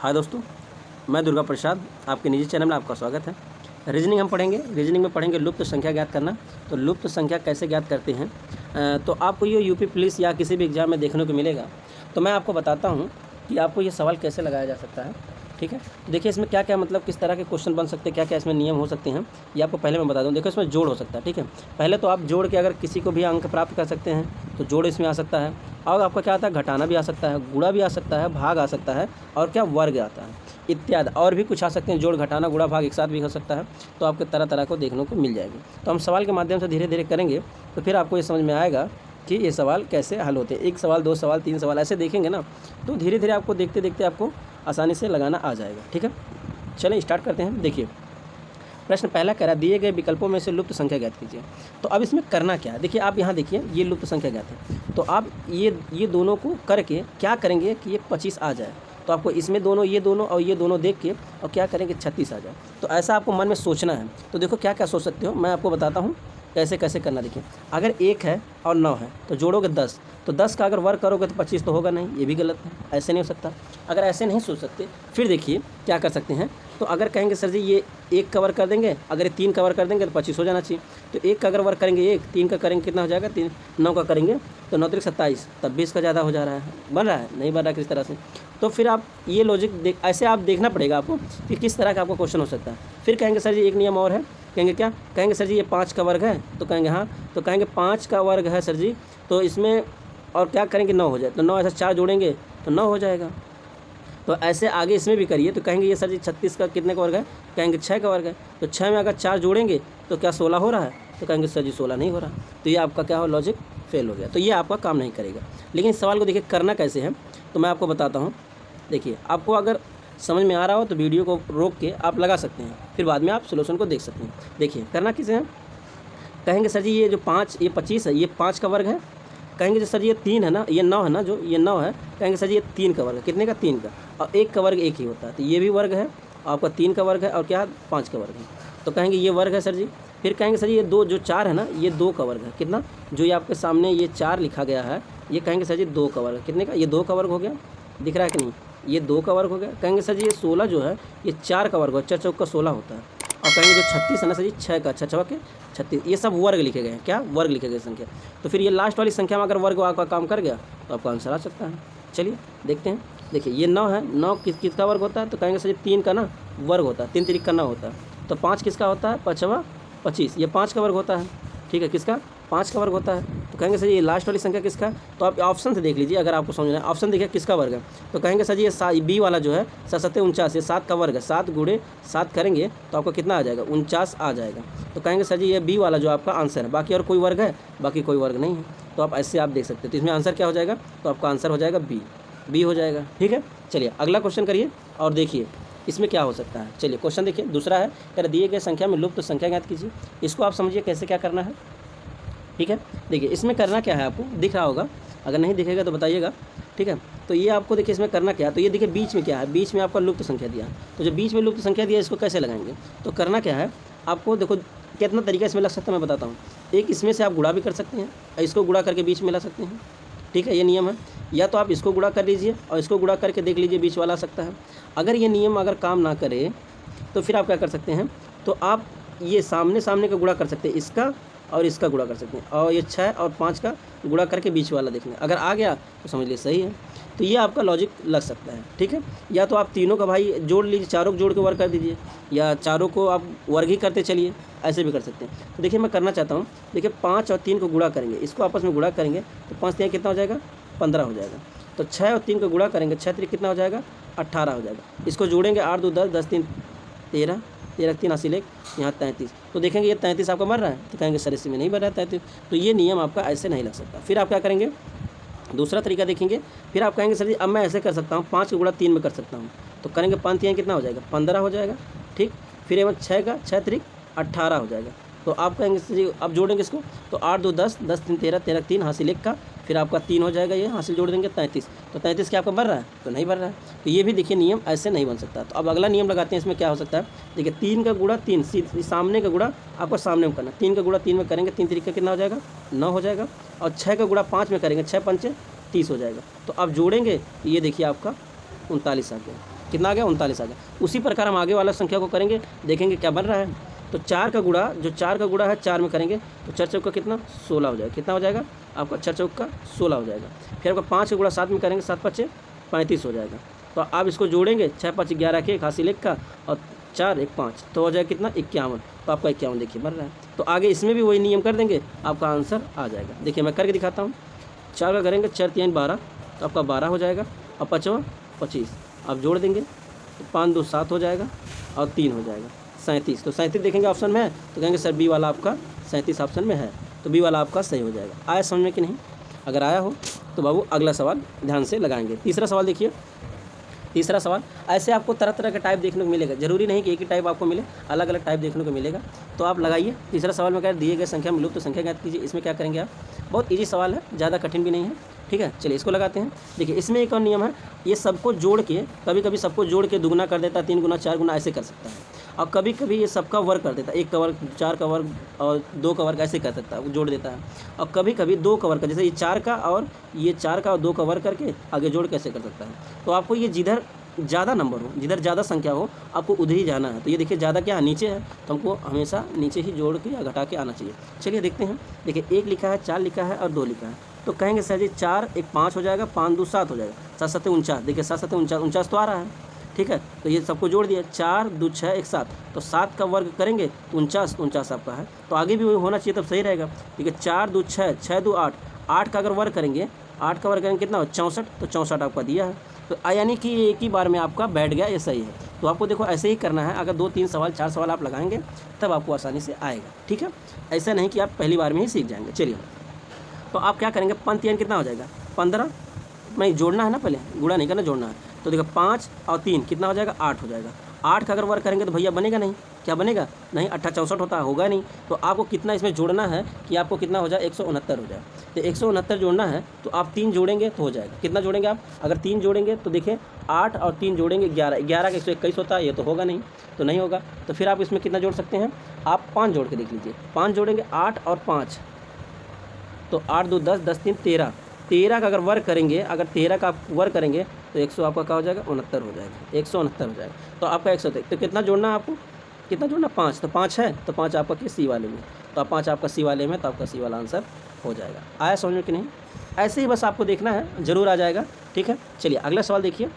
हाय दोस्तों, मैं दुर्गा प्रसाद, आपके निजी चैनल में आपका स्वागत है। रीजनिंग हम पढ़ेंगे। रीजनिंग में पढ़ेंगे लुप्त संख्या ज्ञात करना। तो लुप्त संख्या कैसे ज्ञात करते हैं, तो आपको ये यूपी पुलिस या किसी भी एग्ज़ाम में देखने को मिलेगा। तो मैं आपको बताता हूँ कि आपको ये सवाल कैसे लगाया जा सकता है। ठीक है, तो देखिए इसमें क्या क्या मतलब किस तरह के क्वेश्चन बन सकते हैं, क्या क्या इसमें नियम हो सकते हैं, ये आपको पहले मैं बता दूँ। देखो इसमें जोड़ हो सकता है। ठीक है, पहले तो आप जोड़ के अगर किसी को भी अंक प्राप्त कर सकते हैं तो जोड़ इसमें आ सकता है। और आपका क्या आता है, घटाना भी आ सकता है, गुणा भी आ सकता है, भाग आ सकता है, और क्या वर्ग आता है इत्यादि, और भी कुछ आ सकते हैं। जोड़, घटाना, गुणा, भाग एक साथ भी हो सकता है। तो आपको तरह तरह को देखने को मिल जाएगी। तो हम सवाल के माध्यम से धीरे धीरे करेंगे तो फिर आपको ये समझ में आएगा कि ये सवाल कैसे हल होते हैं। एक सवाल, दो सवाल, तीन सवाल ऐसे देखेंगे ना, तो धीरे धीरे आपको देखते देखते आपको आसानी से लगाना आ जाएगा। ठीक है, चलें स्टार्ट करते हैं। देखिए प्रश्न पहला कह रहा है, दिए गए विकल्पों में से लुप्त संख्या ज्ञात कीजिए। तो अब इसमें करना क्या है, देखिए आप यहाँ देखिए ये लुप्त संख्या ज्ञात है। तो आप ये दोनों को करके क्या करेंगे कि ये 25 आ जाए। तो आपको इसमें दोनों, ये दोनों और ये दोनों देख के और क्या करेंगे 36 आ जाए। तो ऐसा आपको मन में सोचना है। तो देखो क्या क्या सोच सकते हो, मैं आपको बताता हूँ कैसे कैसे करना। देखिए अगर 1 है और 9 है तो जोड़ोगे 10, तो 10 का अगर वर्ग करोगे तो 25 तो होगा नहीं, ये भी गलत है, ऐसे नहीं हो सकता। अगर ऐसे नहीं सोच सकते फिर देखिए क्या कर सकते हैं। तो अगर कहेंगे सर जी ये 1 का वर्ग कर देंगे, अगर ये 3 का वर्ग कर देंगे तो 25 हो जाना चाहिए। तो 1 का अगर वर्ग करेंगे 1, 3 का करेंगे कितना हो जाएगा 3, 9 का करेंगे तो 9 त्रिक 27, तब भी इसका ज़्यादा हो जा रहा है, बन रहा है नहीं बन रहा किस तरह से। तो फिर आप ये लॉजिक ऐसे आप देखना पड़ेगा आपको कि किस तरह का आपको क्वेश्चन हो सकता है। फिर कहेंगे सर जी एक नियम और है, कहेंगे क्या, कहेंगे सर जी ये 5 का वर्ग है, तो कहेंगे हाँ, तो कहेंगे 5 का वर्ग है सर जी, तो इसमें और क्या करेंगे 9 हो जाए, तो 9 ऐसा 4 जोड़ेंगे तो 9 हो जाएगा। तो ऐसे आगे इसमें भी करिए, तो कहेंगे ये सर जी 36 का कितने का वर्ग है, कहेंगे 6 का वर्ग है, तो 6 में अगर 4 जोड़ेंगे तो क्या 16 हो रहा है, तो कहेंगे सर जी 16 नहीं हो रहा। तो ये आपका क्या हो, लॉजिक फेल हो गया। तो ये आपका काम नहीं करेगा। लेकिन इस सवाल को देखिए करना कैसे है, तो मैं आपको बताता हूँ। देखिए आपको अगर समझ में आ रहा हो तो वीडियो को रोक के आप लगा सकते हैं, फिर बाद में आप सोल्यूशन को देख सकते हैं। देखिए करना किसे है, कहेंगे सर जी ये जो 5, ये 25 है, ये 5 का वर्ग है। कहेंगे जो सर ये 3 है ना, ये 9 है ना, जो ये 9 है, कहेंगे सर जी ये 3 का वर्ग है, कितने का 3 का, और 1 का वर्ग 1 ही होता है, तो ये भी वर्ग है, आपका 3 का वर्ग है, और क्या 5 का वर्ग है, तो कहेंगे ये वर्ग है सर जी। फिर कहेंगे सर ये 2 जो 4 है ना, ये 2 का वर्ग है, कितना, जो ये आपके सामने ये 4 लिखा गया है, ये कहेंगे सर जी 2 का वर्ग है, कितने का, ये 2 का वर्ग हो गया, दिख रहा है कि नहीं, ये 2 का वर्ग हो गया। कहेंगे सर जी ये 16 जो है ये 4 का वर्ग है, 4 चौक का 16 होता है। और कहेंगे जो 36 है ना सर जी 6 का, 6 चौक के 36, ये सब वर्ग लिखे गए हैं, क्या वर्ग लिखे गए संख्या। तो फिर ये लास्ट वाली संख्या में अगर वर्ग आपका काम कर गया तो आपका आंसर आ सकता है। चलिए देखते हैं। देखिए ये 9 है, 9 किसका वर्ग होता है, तो कहेंगे सर जी 3 का ना वर्ग होता है, 3 तिरिक का 9 होता है। तो 5 किसका होता है, 5वां 25, ये 5 का वर्ग होता है। ठीक है, किसका, 5 का वर्ग होता है। तो कहेंगे सर ये लास्ट वाली संख्या किसका, तो आप ऑप्शन से देख लीजिए अगर आपको समझना है। ऑप्शन देखिए किसका वर्ग है, तो कहेंगे सर जी ये बी वाला जो है 7 49, ये 7 का वर्ग है, 7 गुणे 7 करेंगे तो आपको कितना आ जाएगा, 49 आ जाएगा। तो कहेंगे सर जी ये बी वाला जो आपका आंसर है, बाकी और कोई वर्ग है, बाकी कोई वर्ग नहीं है। तो आप ऐसे आप देख सकते हैं। तो इसमें आंसर क्या हो जाएगा, तो आपका आंसर हो जाएगा बी हो जाएगा। ठीक है, चलिए अगला क्वेश्चन करिए और देखिए इसमें क्या हो सकता है। चलिए क्वेश्चन देखिए दूसरा है, कह दिए गए संख्या में लुप्त संख्या ज्ञात कीजिए। इसको आप समझिए कैसे क्या करना है। ठीक है, देखिए इसमें करना क्या है, आपको दिख रहा होगा, अगर नहीं दिखेगा तो बताइएगा। ठीक है, तो ये आपको देखिए इसमें करना क्या है, तो ये देखिए बीच में क्या है, बीच में आपका लुप्त संख्या दिया है। तो जो बीच में लुप्त संख्या दिया है इसको कैसे लगाएंगे, तो करना क्या है आपको, देखो कितना तरीका इसमें लग सकता है मैं बताता हूँ। एक इसमें से आप गुणा भी कर सकते हैं, इसको गुणा करके बीच में ला सकते हैं। ठीक है, ये नियम है। या तो आप इसको गुणा कर लीजिए और इसको गुणा करके देख लीजिए बीच वाला आ सकता है। अगर ये नियम अगर काम ना करे तो फिर आप क्या कर सकते हैं, तो आप ये सामने सामने का गुणा कर सकते हैं, इसका और इसका गुणा कर सकते हैं, और ये 6 और 5 का गुणा करके बीच वाला देखेंगे, अगर आ गया तो समझ लीजिए सही है। तो ये आपका लॉजिक लग सकता है। ठीक है, या तो आप तीनों का भाई जोड़ लीजिए, चारों को जोड़ के वर्ग कर दीजिए, या चारों को आप वर्ग ही करते चलिए, ऐसे भी कर सकते हैं। तो देखिए मैं करना चाहता हूँ, देखिए 5 और 3 को गुणा करेंगे, इसको आपस में गुणा करेंगे तो 5 3 कितना हो जाएगा, 15 हो जाएगा। तो 6 और 3 को गुणा करेंगे, 6 3 कितना हो जाएगा, 18 हो जाएगा। इसको जोड़ेंगे 8 2 10, 10 3 13, 13 3 हासिल 1, यहाँ 33। तो देखेंगे ये 33 आपका बन रहा है, तो कहेंगे सर इसमें नहीं बन रहा है 33। तो ये नियम आपका ऐसे नहीं लग सकता। फिर आप क्या करेंगे, दूसरा तरीका देखेंगे। फिर आप कहेंगे सर जी अब मैं ऐसे कर सकता हूँ, 5 का गुणा 3 में कर सकता हूँ, तो करेंगे 5 3 कितना हो जाएगा, 15 हो जाएगा। ठीक, फिर एवं 6 का 6 3 18 हो जाएगा। तो आप कहेंगे सर जी अब जोड़ेंगे इसको, तो 8 2 10, 10 3 13, 13 3 हासिल 1 का, फिर आपका 3 हो जाएगा, ये हासिल जोड़ देंगे 33। तो 33 क्या आपका बन रहा है, तो नहीं बन रहा है। तो ये भी देखिए नियम ऐसे नहीं बन सकता। तो अब अगला नियम लगाते हैं, इसमें क्या हो सकता है, देखिए 3 का गुणा 3, सामने का गुणा आपको सामने में करना, 3 का गुणा 3 में करेंगे, 3 3 का कितना हो जाएगा, 9 हो जाएगा। और 6 का गुणा 5 में करेंगे, 6 5 30 हो जाएगा। तो आप जोड़ेंगे तो ये देखिए आपका 39 आ गया। कितना आ गया 39 आ गया। उसी प्रकार हम आगे वाला संख्या को करेंगे, देखेंगे क्या बन रहा है। तो 4 का गुणा, जो 4 का गुणा है 4 में करेंगे तो 4 चौका कितना 16 हो जाएगा। कितना हो जाएगा आपका 4 चौका 16 हो जाएगा। फिर आपका 5 का गुणा 7 में करेंगे, 7 5 35 हो जाएगा। तो आप इसको जोड़ेंगे, 6 5 11 के 81 का और 4 1 5 तो हो जाएगा कितना 51। तो आपका 51 देखिए बन रहा है। तो आगे इसमें भी वही नियम कर देंगे, आपका आंसर आ जाएगा। देखिए मैं करके दिखाता हूँ। 4 का करेंगे 4 3 12 तो आपका 12 हो जाएगा और 5 25 आप जोड़ देंगे तो 5 2 7 हो जाएगा और 3 हो जाएगा 37। तो 37 देखेंगे ऑप्शन में है तो कहेंगे सर बी वाला आपका 37 ऑप्शन में है, तो बी वाला आपका सही हो जाएगा। आया समझ में कि नहीं? अगर आया हो तो बाबू अगला सवाल ध्यान से लगाएंगे। तीसरा सवाल देखिए। तीसरा सवाल, ऐसे आपको तरह तरह का टाइप देखने को मिलेगा, जरूरी नहीं कि एक ही टाइप आपको मिले, अलग अलग टाइप देखने को मिलेगा। तो आप लगाइए। तीसरा सवाल में कह दिए गए संख्या में लुप्त संख्या ज्ञात कीजिए। इसमें क्या करेंगे आप, बहुत ईजी सवाल है, ज़्यादा कठिन भी नहीं है, ठीक है। चलिए इसको लगाते हैं। देखिए इसमें एक और नियम है, ये सबको जोड़ के कभी कभी सबको जोड़ के दुगुना कर देता है, 3 गुना 4 गुना ऐसे कर सकता है। और कभी कभी ये सबका वर्ग कर देता है, 1 का वर्ग 4 का वर्ग और 2 का वर्ग ऐसे कर सकता है, वो जोड़ देता है। और कभी कभी 2 का वर्ग, जैसे ये 4 का और ये 4 का और 2 का वर्ग करके आगे जोड़ कैसे कर सकता है। तो आपको ये जिधर ज़्यादा नंबर हो, जिधर ज़्यादा संख्या हो, आपको उधर ही जाना है। तो ये देखिए ज़्यादा क्या है, नीचे है, तो हमको हमेशा नीचे ही जोड़ के या घटा के आना चाहिए। चलिए देखते हैं। देखिए 1 लिखा है, 4 लिखा है और 2 लिखा है। तो कहेंगे सर जी 4 1 5 हो जाएगा, 5 2 7 हो जाएगा, 7 7 49। देखिए 7 7 49 तो आ रहा है, ठीक है। तो ये सबको जोड़ दिया, 4 2 6 1 7। तो 7 का वर्ग करेंगे तो 49 आपका है। तो आगे भी होना चाहिए तब सही रहेगा। ठीक है 4 2 6 6 2 8, 8 का अगर वर्ग करेंगे, 8 का वर्ग करेंगे कितना हो 64। तो 64 आपका दिया है। तो यानी कि एक ही बार में आपका बैठ गया, ये सही है। तो आपको देखो ऐसे ही करना है। अगर 2 3 सवाल 4 सवाल आप लगाएंगे तब आपको आसानी से आएगा, ठीक है। ऐसा नहीं कि आप पहली बार में ही सीख जाएंगे। चलिए तो आप क्या करेंगे, पंक्तियान कितना हो जाएगा 15, नहीं जोड़ना है ना, पहले गुणा नहीं करना, जोड़ना है। तो देखो 5 और 3 कितना हो जाएगा 8 हो जाएगा। 8 का अगर वर्ग करेंगे तो भैया बनेगा नहीं, क्या बनेगा नहीं, 8 64 होता होगा नहीं। तो आपको कितना इसमें जोड़ना है कि आपको कितना हो जाए 169 हो जाए। तो 169 जोड़ना है तो आप 3 जोड़ेंगे तो हो जाएगा। कितना जोड़ेंगे आप, अगर 3 जोड़ेंगे तो देखिए 8 और 3 जोड़ेंगे 11, 11 का 121 होता है, ये तो होगा नहीं, तो नहीं होगा। तो फिर आप इसमें कितना जोड़ सकते हैं, आप 5 जोड़ के देख लीजिए। 5 जोड़ेंगे 8 और 5 तो 8 2 10 10 3 13। 13 का अगर वर्ग करेंगे, अगर 13 का आप वर्ग करेंगे तो 100 आपका क्या हो जाएगा 69 हो जाएगा, 169 हो जाएगा। तो आपका 100 तो कितना जोड़ना है आपको, कितना जोड़ना 5। तो 5 है तो 5 आपका किस सी वाले में, तो 5 आपका सी वाले में, तो आपका सी वाला आंसर हो जाएगा। आया समझ में कि नहीं? ऐसे ही बस आपको देखना है, ज़रूर आ जाएगा, ठीक है। चलिए अगला सवाल देखिए।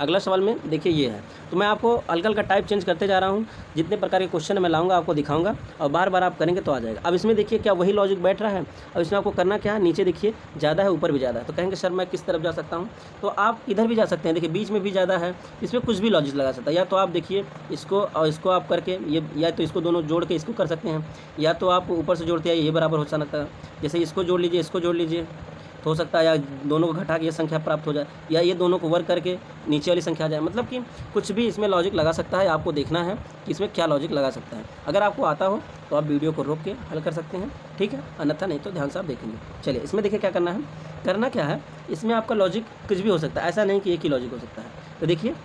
अगला सवाल में देखिए ये है। तो मैं आपको अलग अलग टाइप चेंज करते जा रहा हूँ, जितने प्रकार के क्वेश्चन मैं लाऊंगा आपको दिखाऊंगा और बार बार आप करेंगे तो आ जाएगा। अब इसमें देखिए क्या वही लॉजिक बैठ रहा है। अब इसमें आपको करना क्या है, नीचे देखिए ज़्यादा है ऊपर भी ज़्यादा है। तो कहेंगे सर मैं किस तरफ जा सकता हूँ, तो आप इधर भी जा सकते हैं। देखिए बीच में भी ज़्यादा है, इसमें कुछ भी लॉजिक लगा सकता है। या तो आप देखिए इसको और इसको आप करके ये, या तो इसको दोनों जोड़ के इसको कर सकते हैं, या तो आप ऊपर से जोड़ते हैं ये बराबर हो सकता है। जैसे इसको जोड़ लीजिए, इसको जोड़ लीजिए तो हो सकता है, या दोनों को घटा के ये संख्या प्राप्त हो जाए, या ये दोनों को वर्ग करके नीचे वाली संख्या आ जाए। मतलब कि कुछ भी इसमें लॉजिक लगा सकता है, आपको देखना है कि इसमें क्या लॉजिक लगा सकता है। अगर आपको आता हो तो आप वीडियो को रोक के हल कर सकते हैं, ठीक है, अन्यथा नहीं तो ध्यान से आप देखेंगे। चलिए इसमें देखिए क्या करना है, करना क्या है, इसमें आपका लॉजिक कुछ भी हो सकता है, ऐसा नहीं कि एक ही लॉजिक हो सकता है। तो देखिए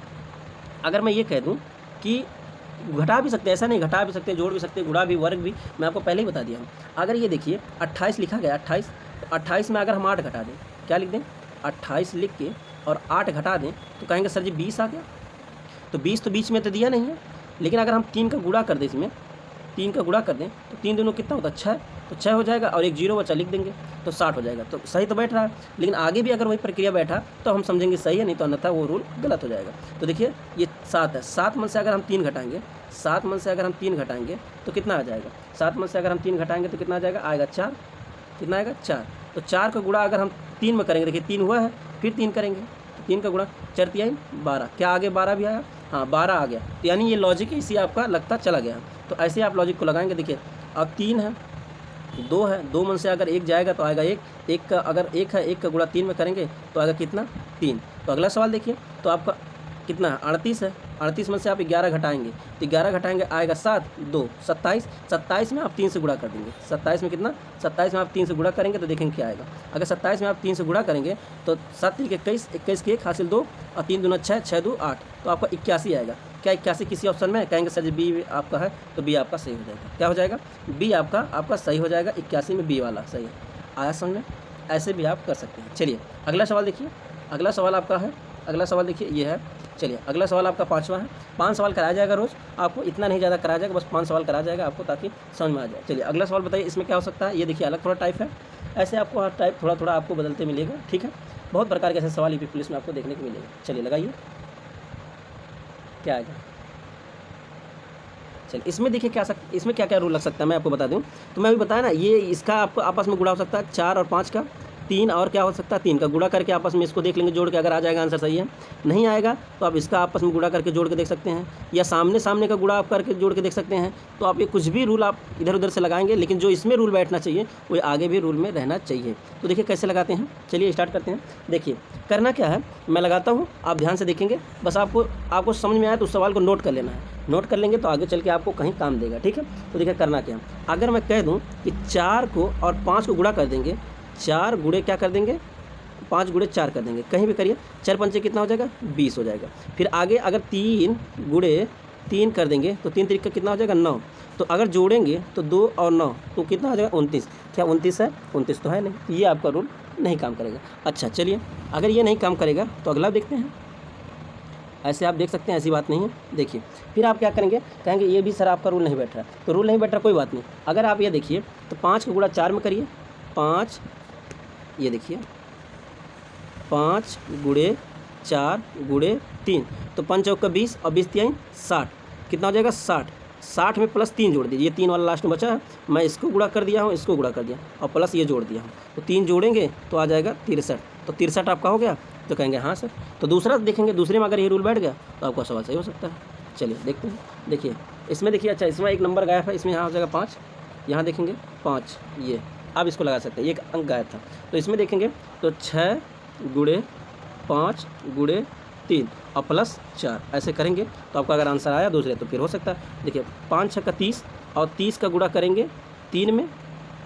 अगर मैं ये कह दूँ कि घटा भी सकते हैं, ऐसा नहीं, घटा भी सकते हैं, जोड़ भी सकते हैं, गुणा भी, वर्ग भी, मैं आपको पहले ही बता दिया हूँ। अगर ये देखिए 28 लिखा गया, 28, तो 28 में अगर हम 8 घटा दें, क्या लिख दें 28 लिख के और 8 घटा दें तो कहेंगे सर जी 20 आ गया। तो 20 तो बीच में तो दिया नहीं है, लेकिन अगर हम 3 का गुणा कर दें, इसमें 3 का गुणा कर दें तो 3 दूनी कितना होता है 6, तो 6 हो जाएगा और एक 0 बचा लिख देंगे तो 60 हो जाएगा। तो सही तो बैठ रहा है, लेकिन आगे भी अगर वही प्रक्रिया बैठा तो हम समझेंगे सही है, नहीं तो अन्यथा वो रूल गलत हो जाएगा। तो देखिए ये 7 है, 7 में से अगर हम 3 घटाएंगे, 7 में से अगर हम 3 घटाएंगे तो कितना आ जाएगा, 7 में से अगर हम 3 घटाएंगे तो कितना आ जाएगा, आएगा 4। कितना आएगा 4। तो 4 का गुणा अगर हम 3 में करेंगे, देखिए 3 हुआ है, फिर 3 करेंगे तो 3 का गुणा 4 3 12, क्या आगे 12 भी आया, हाँ 12 आ गया। तो यानी ये लॉजिक इसी आपका लगता चला गया। तो ऐसे आप लॉजिक को लगाएंगे। देखिए अब 3 है, 2 है, 2 में से अगर 1 जाएगा तो आएगा 1, 1 का अगर 1 है, 1 का गुणा 3 में करेंगे तो आएगा कितना 3। तो अगला सवाल देखिए, तो आपका कितना है 38 है, 38 में से आप 11 घटाएंगे तो 11 घटाएंगे आएगा 7, 2 27, 27 में आप 3 से गुणा कर देंगे। 27 में कितना, 27 में आप 3 से गुणा करेंगे तो देखेंगे क्या आएगा। अगर 27 में आप 3 से गुणा करेंगे तो 7 3 21, 21 के 1 हासिल 2 और 3 दूना 6, 6 2 8, तो आपका 81 आएगा। क्या 81 किसी ऑप्शन में, कहेंगे सर जी बी आपका है, तो बी आपका सही हो जाएगा। क्या हो जाएगा, बी आपका सही हो जाएगा। 81 में बी वाला सही है। आया समझ में? ऐसे भी आप कर सकते हैं। चलिए अगला सवाल देखिए। अगला सवाल आपका है, अगला सवाल देखिए ये है। चलिए अगला सवाल आपका 5वां है। 5 सवाल कराया जाएगा रोज़, आपको इतना नहीं ज़्यादा कराया जाएगा, बस 5 सवाल कराया जाएगा आपको, ताकि समझ में आ जाए। चलिए अगला सवाल बताइए इसमें क्या हो सकता है। ये देखिए अलग थोड़ा टाइप है, ऐसे आपको हर टाइप थोड़ा थोड़ा आपको बदलते मिलेगा, ठीक है। बहुत प्रकार के ऐसे सवाल यूपी पुलिस में आपको देखने को मिलेगा। चलिए लगाइए क्या आएगा। चलिए इसमें देखिए इसमें क्या क्या रूल लग सकता है मैं आपको बता दूं। तो मैं अभी बताया ना, ये इसका आपको आपस में गुणा हो सकता है 4 और 5 का, 3 और क्या हो सकता है 3 का गुणा करके आपस में इसको देख लेंगे जोड़ के, अगर आ जाएगा आंसर सही है। नहीं आएगा तो आप इसका आपस में गुणा करके जोड़ के देख सकते हैं, या सामने सामने का गुणा आप करके जोड़ के देख सकते हैं। तो आप ये कुछ भी रूल आप इधर उधर से लगाएंगे, लेकिन जो इसमें रूल बैठना चाहिए वो आगे भी रूल में रहना चाहिए। तो देखिए कैसे लगाते हैं, चलिए स्टार्ट करते हैं। देखिए करना क्या है, मैं लगाता हूँ, आप ध्यान से देखेंगे, बस आपको समझ में आया तो उस सवाल को नोट कर लेना है। नोट कर लेंगे तो आगे चल के आपको कहीं काम देगा, ठीक है। तो देखिए करना क्या, अगर मैं कह दूं कि 4 को और 5 को गुणा कर देंगे, 4 गुणे क्या कर देंगे 5 गुणे 4 कर देंगे, कहीं भी करिए, 4 पंचे कितना हो जाएगा 20 हो जाएगा। फिर आगे अगर 3 गुणे 3 कर देंगे तो 3 तरीका कितना हो जाएगा 9। तो अगर जोड़ेंगे तो 2 और 9 तो कितना हो जाएगा 29। क्या 29 है? 29 तो है नहीं, ये आपका रूल नहीं काम करेगा। अच्छा चलिए, अगर ये नहीं काम करेगा तो अगला देखते हैं। ऐसे आप देख सकते हैं, ऐसी बात नहीं है। देखिए फिर आप क्या करेंगे, कहेंगे ये भी सर आपका रूल नहीं बैठ रहा है। तो रूल नहीं बैठ रहा कोई बात नहीं, अगर आप ये देखिए तो 5 का गुणा 4 में करिए, 5 ये देखिए 5 गुणे 4 गुणे 3, तो 5 चौका 20 और 20 3 60, कितना हो जाएगा 60। 60 में प्लस 3 जोड़ दीजिए, ये 3 वाला लास्ट में बचा है, मैं इसको गुणा कर दिया हूँ, इसको गुणा कर दिया और प्लस ये जोड़ दिया हूँ, तो 3 जोड़ेंगे तो आ जाएगा 63। तो 63 आपका हो गया। तो कहेंगे हाँ सर। तो दूसरा देखेंगे, दूसरे में अगर ये रूल बैठ गया तो आपका सवाल सही हो सकता है। चलिए देखते हैं। देखिए इसमें देखिए, अच्छा इसमें एक नंबर गायब है, इसमें यहाँ हो जाएगा 5, यहाँ देखेंगे 5, ये आप इसको लगा सकते हैं, एक अंक गायब था। तो इसमें देखेंगे तो 6 गुणे 5 गुणे 3 और प्लस 4, ऐसे करेंगे तो आपका अगर आंसर आया दूसरे तो फिर हो सकता है। देखिए 5 6 का 30 और 30 का गुणा करेंगे 3 में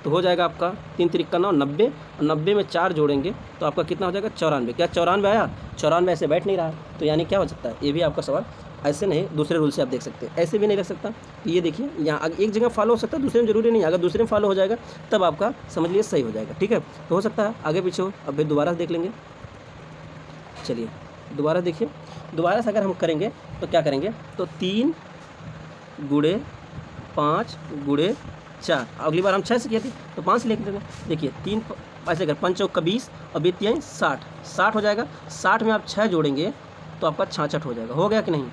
तो हो जाएगा आपका 3 3 9 90, और 90 में 4 जोड़ेंगे तो आपका कितना हो जाएगा 94। क्या 94 आया? 94 ऐसे बैठ नहीं रहा, तो यानी क्या हो सकता है, ये भी आपका सवाल ऐसे नहीं, दूसरे रूल से आप देख सकते हैं। ऐसे भी नहीं रख सकता, ये देखिए यहाँ एक जगह फॉलो हो सकता है, दूसरे में जरूरी नहीं, अगर दूसरे में फॉलो हो जाएगा तब आपका समझ लिए सही हो जाएगा, ठीक है। तो हो सकता है आगे पीछे हो। अब फिर दोबारा देख लेंगे। चलिए दोबारा देखिए, दोबारा से अगर हम करेंगे तो क्या करेंगे, तो 3 गुणे 5 गुणे 4, अगली बार हम 6 से किए थे तो 5 से लेके देंगे। देखिए 3 ऐसे कर 5 चौका 20 और 20 3 60 हो जाएगा। 60 में आप 6 जोड़ेंगे तो आपका 66 हो जाएगा। हो गया कि नहीं?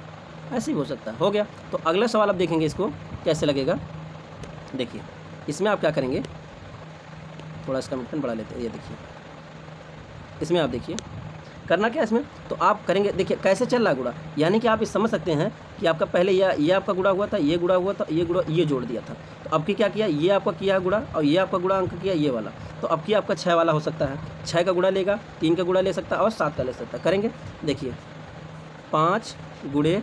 ऐसे ही हो सकता है, हो गया। तो अगला सवाल आप देखेंगे इसको कैसे लगेगा। देखिए इसमें आप क्या करेंगे, थोड़ा इसका मिनट बढ़ा लेते हैं। ये देखिए इसमें आप देखिए करना क्या इसमें, तो आप करेंगे, देखिए कैसे चल रहा है गुणा, यानी कि आप इस समझ सकते हैं कि आपका पहले ये आपका गुणा हुआ था, ये गुणा हुआ था, ये गुणा ये जोड़ दिया था। तो अब की क्या किया, ये आपका किया गुणा और ये आपका गुणा अंक किया ये वाला, तो अब की आपका 6 वाला हो सकता है। 6 का गुणा लेगा, 3 का गुणा ले सकता है और 7 का ले सकता है। करेंगे, देखिए 5 गुणे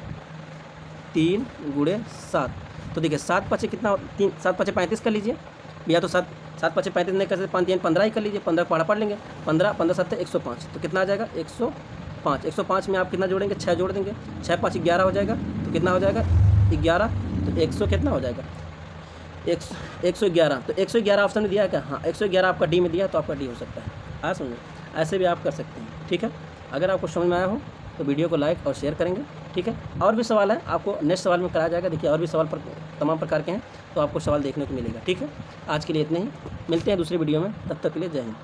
3 गुणे 7, तो देखिए 7 5 कितना, 3 7 5 35 कर लीजिए, या तो 7 5 35 नहीं कर सकते, 5 3 15 ही कर लीजिए, 15 पढ़ लेंगे, 15 15 7 105, तो कितना आ जाएगा 105। 105 में आप कितना जोड़ेंगे, 6 जोड़ देंगे, 6 5 11 हो जाएगा, तो कितना हो जाएगा 11, तो 100 कितना हो जाएगा 111। तो 111 ऑप्शन में दिया है क्या? हाँ 111 आपका डी में दिया, तो आपका डी हो सकता है। आ समझो, ऐसे भी आप कर सकते हैं, ठीक है। अगर आपको समझ में आया हो तो वीडियो को लाइक और शेयर करेंगे, ठीक है। और भी सवाल है आपको नेक्स्ट सवाल में कराया जाएगा। देखिए और भी सवाल तमाम प्रकार के हैं, तो आपको सवाल देखने को मिलेगा, ठीक है। आज के लिए इतने ही, मिलते हैं दूसरी वीडियो में, तब तक के लिए जय हिंद।